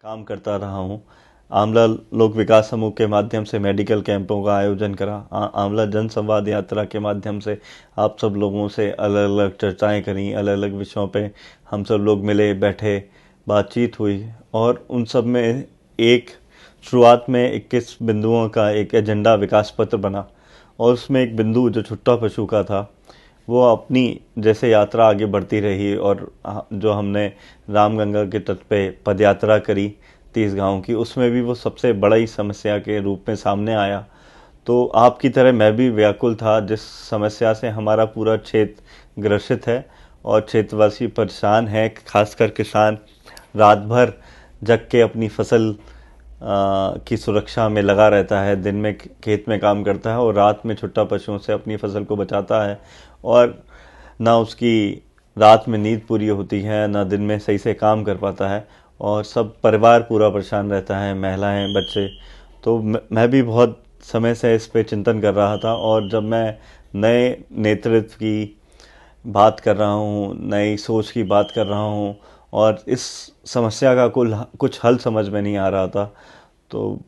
काम करता रहा हूँ। आंवला लोक विकास समूह के माध्यम से मेडिकल कैंपों का आयोजन करा। आंवला जन संवाद यात्रा के माध्यम से आप सब लोगों से अलग अलग चर्चाएं करी, अलग अलग विषयों पे हम सब लोग मिले, बैठे, बातचीत हुई और उन सब में एक शुरुआत में 21 बिंदुओं का एक एजेंडा विकास पत्र बना और उसमें एक बिंदु जो छुट्टा पशु का था वो अपनी जैसे यात्रा आगे बढ़ती रही और जो हमने रामगंगा के तट पे पदयात्रा करी 30 गांव की, उसमें भी वो सबसे बड़ी समस्या के रूप में सामने आया। तो आपकी तरह मैं भी व्याकुल था जिस समस्या से हमारा पूरा क्षेत्र ग्रसित है और क्षेत्रवासी परेशान है, खासकर किसान रात भर जग के अपनी फसल की सुरक्षा में लगा रहता है। दिन में खेत में काम करता है और रात में छुट्टा पशुओं से अपनी फसल को बचाता है और ना उसकी रात में नींद पूरी होती है, ना दिन में सही से काम कर पाता है और सब परिवार पूरा परेशान रहता है, महिलाएं, बच्चे। तो मैं भी बहुत समय से इस पे चिंतन कर रहा था और जब मैं नए नेतृत्व की बात कर रहा हूँ, नई सोच की बात कर रहा हूँ और इस समस्या का कुछ हल समझ में नहीं आ रहा था, तो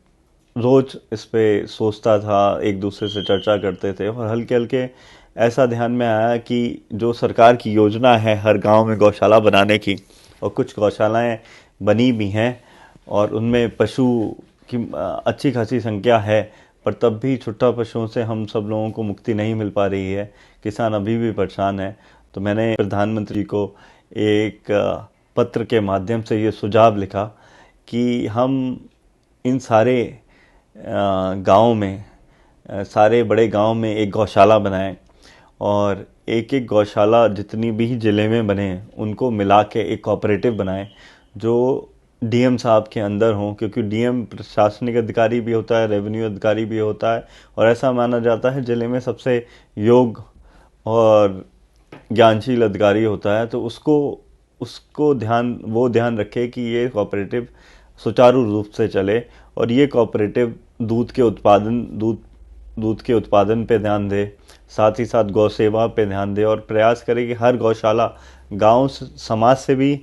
रोज इस पे सोचता था, एक दूसरे से चर्चा करते थे और हल्के हल्के ऐसा ध्यान में आया कि जो सरकार की योजना है हर गांव में गौशाला बनाने की, और कुछ गौशालाएं बनी भी हैं और उनमें पशु की अच्छी खासी संख्या है, पर तब भी छुट्टा पशुओं से हम सब लोगों को मुक्ति नहीं मिल पा रही है। किसान अभी भी परेशान है। तो मैंने प्रधानमंत्री को एक पत्र के माध्यम से ये सुझाव लिखा कि हम इन सारे गाँव में, सारे बड़े गांव में एक गौशाला बनाएं और एक एक गौशाला जितनी भी ज़िले में बने उनको मिला के एक कोऑपरेटिव बनाएं जो डीएम साहब के अंदर हों, क्योंकि डीएम प्रशासनिक अधिकारी भी होता है, रेवेन्यू अधिकारी भी होता है और ऐसा माना जाता है ज़िले में सबसे योग्य और ज्ञानशील अधिकारी होता है। तो उसको उसको ध्यान रखे कि ये कोऑपरेटिव सुचारू रूप से चले और ये कोऑपरेटिव दूध के उत्पादन पे ध्यान दे, साथ ही साथ गौ सेवा पे ध्यान दे और प्रयास करे कि हर गौशाला गांव समाज से भी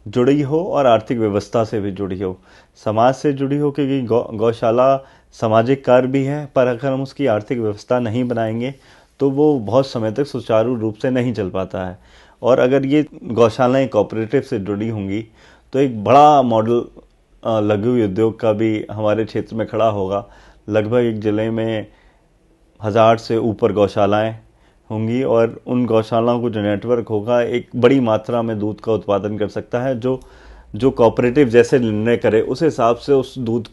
जुड़ी हो और आर्थिक व्यवस्था से भी जुड़ी हो। समाज से जुड़ी हो क्योंकि गौशाला सामाजिक कार्य भी है, पर अगर हम उसकी आर्थिक व्यवस्था नहीं बनाएंगे तो वो बहुत समय तक सुचारू रूप से नहीं चल पाता है। और अगर ये गौशालाएं कोऑपरेटिव से जुड़ी होंगी तो एक बड़ा मॉडल लघु उद्योग का भी हमारे क्षेत्र में खड़ा होगा। लगभग एक ज़िले में 1000 से ऊपर गौशालाएं होंगी और उन गौशालाओं को जो नेटवर्क होगा एक बड़ी मात्रा में दूध का उत्पादन कर सकता है। जो कोऑपरेटिव जैसे निर्णय करे उस हिसाब से उस दूध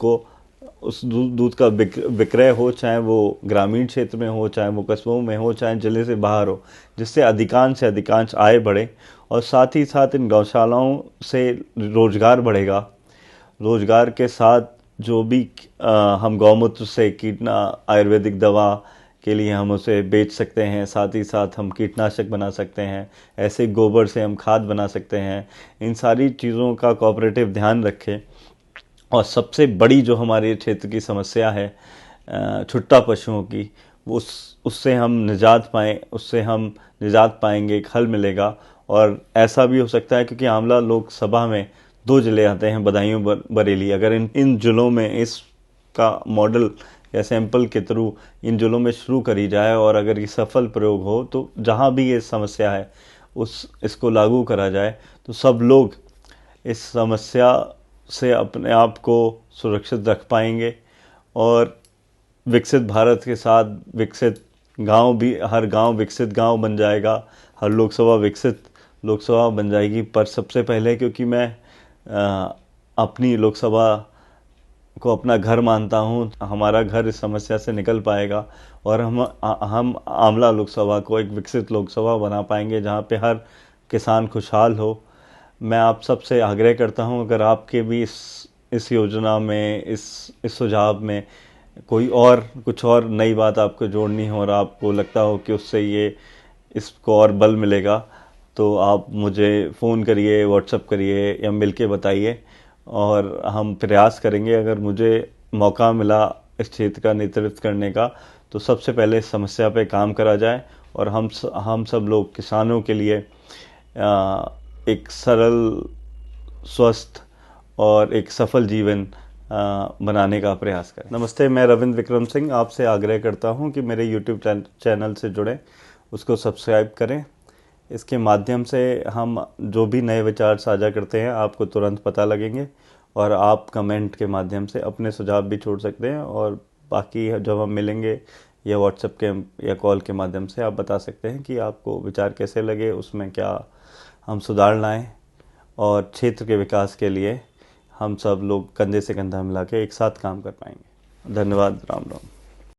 का विक्रय हो, चाहे वो ग्रामीण क्षेत्र में हो, चाहे वो कस्बों में हो, चाहे जिले से बाहर हो, जिससे अधिकांश से अधिकांश आय बढ़े और साथ ही साथ इन गौशालाओं से रोजगार बढ़ेगा। रोजगार के साथ जो भी हम गौमूत्र से आयुर्वेदिक दवा के लिए हम उसे बेच सकते हैं, साथ ही साथ हम कीटनाशक बना सकते हैं, ऐसे गोबर से हम खाद बना सकते हैं। इन सारी चीज़ों का कोऑपरेटिव ध्यान रखे और सबसे बड़ी जो हमारे क्षेत्र की समस्या है छुट्टा पशुओं की, उससे हम निजात पाएंगे, एक हल मिलेगा। और ऐसा भी हो सकता है क्योंकि आंवला लोकसभा में 2 जिले आते हैं, बदायूं बरेली, अगर इन जिलों में इसका मॉडल या सैंपल के थ्रू इन जिलों में शुरू करी जाए और अगर ये सफल प्रयोग हो तो जहाँ भी ये समस्या है इसको लागू करा जाए तो सब लोग इस समस्या से अपने आप को सुरक्षित रख पाएंगे और विकसित भारत के साथ विकसित गांव भी, हर गांव विकसित गांव बन जाएगा, हर लोकसभा विकसित लोकसभा बन जाएगी। पर सबसे पहले क्योंकि मैं अपनी लोकसभा को अपना घर मानता हूँ, हमारा घर इस समस्या से निकल पाएगा और हम आंवला लोकसभा को एक विकसित लोकसभा बना पाएंगे जहाँ पे हर किसान खुशहाल हो। मैं आप सबसे आग्रह करता हूँ अगर आपके भी इस योजना में, इस सुझाव में कुछ और नई बात आपको जोड़नी हो और आपको लगता हो कि उससे इसको और बल मिलेगा तो आप मुझे फ़ोन करिए, व्हाट्सएप करिए या मिल के बताइए और हम प्रयास करेंगे। अगर मुझे मौका मिला इस क्षेत्र का नेतृत्व करने का तो सबसे पहले इस समस्या पे काम करा जाए और हम सब लोग किसानों के लिए एक सरल, स्वस्थ और एक सफल जीवन बनाने का प्रयास करें। नमस्ते, मैं रविंद्र विक्रम सिंह आपसे आग्रह करता हूं कि मेरे YouTube चैनल से जुड़ें, उसको सब्सक्राइब करें। इसके माध्यम से हम जो भी नए विचार साझा करते हैं आपको तुरंत पता लगेंगे, और आप कमेंट के माध्यम से अपने सुझाव भी छोड़ सकते हैं, और बाकी जब हम मिलेंगे या व्हाट्सएप के या कॉल के माध्यम से आप बता सकते हैं कि आपको विचार कैसे लगे, उसमें क्या हम सुधार लाएं, और क्षेत्र के विकास के लिए हम सब लोग कंधे से कंधा मिला के एक साथ काम कर पाएंगे। धन्यवाद। राम राम।